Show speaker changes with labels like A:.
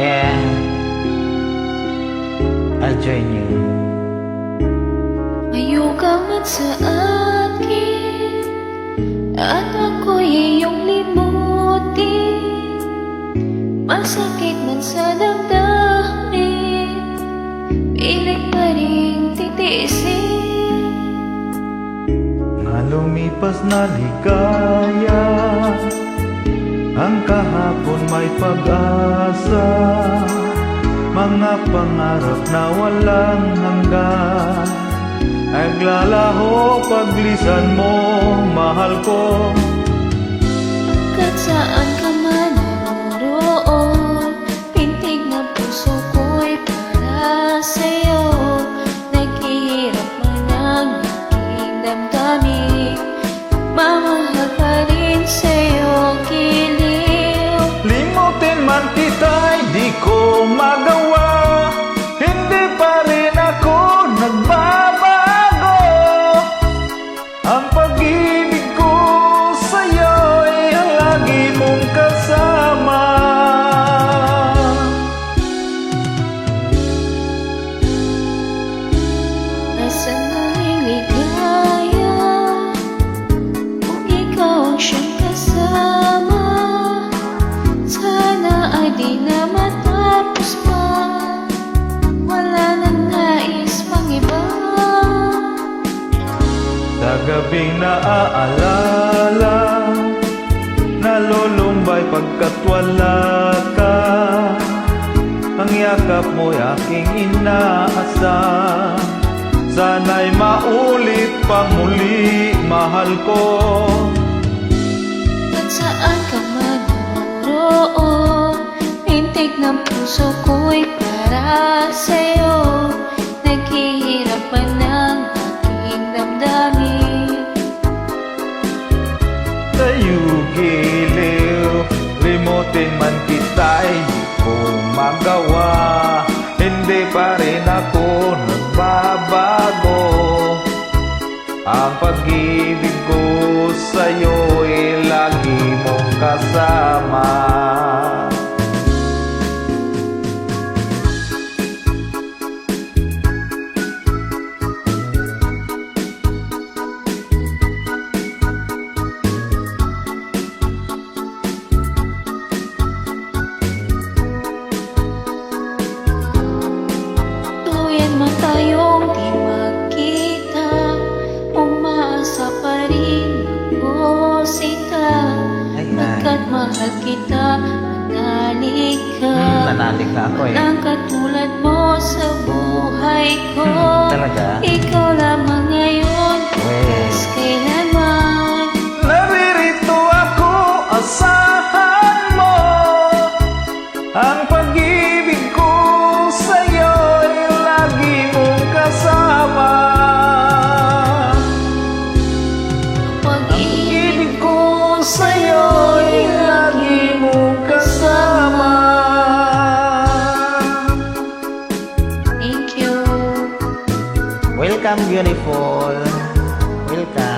A: and I'll join you.
B: Mayugawan sa akin at ako'y iyong limutin. Masakit man sa damdamin, pilit pa rin titiisin.
C: Nga lumipas na ligaya, ang kahapon may pag-asa, mga pangarap na walang hanggan, naglalaho paglisan mo, mahal ko.
B: Kahit saan ka man naroon, pintig na puso ko'y para sa'yo. Naghihirap man ang aking damdamin, mamahal pa rin sa'yo, giliw.
C: Limutin man kita'y di ko magawa, hindi pa rin ako nagbabago. Ang pag-ibig ko sa'yo'y lagi mong kasama.
B: Nasaan na rin ligaya kung ikaw ang siyang kasama? Sana ay di na matapos pa, wala nang nais pang iba.
C: Sa gabing naaalala, nalulumbay pagkat wala ka. Ang yakap mo'y aking inaasam, sana'y maulit pang muli, mahal ko.
B: At saan ka man naroon, pintig ng puso ko'y para sa'yo. Naghihirap man ang aking damdamin.
C: Sa'yo giliw, limutin man kita'y di ko magawa, hindi pa rin ako nagbabago. Ang pag-ibig ko sa'yo'y lagi mong kasama.
B: Tuyan man tayong di magkita, umaasa pa rin ako sita. Pagkat mahal kita, manalik ka.
A: Nanalik na ako eh.
B: Walang katulad mo sa buhay ko.
A: Talaga?
B: Ikaw lamang ngayon,
A: Weh.
B: kailanman.
C: Naririto ako, asahan mo. Ang pag-ibig ko sa'yo'y lagi mong kasama. Pag-ibig ko sa'yo'y lagi mong kasama.
B: Thank you.
A: Welcome, beautiful. Welcome.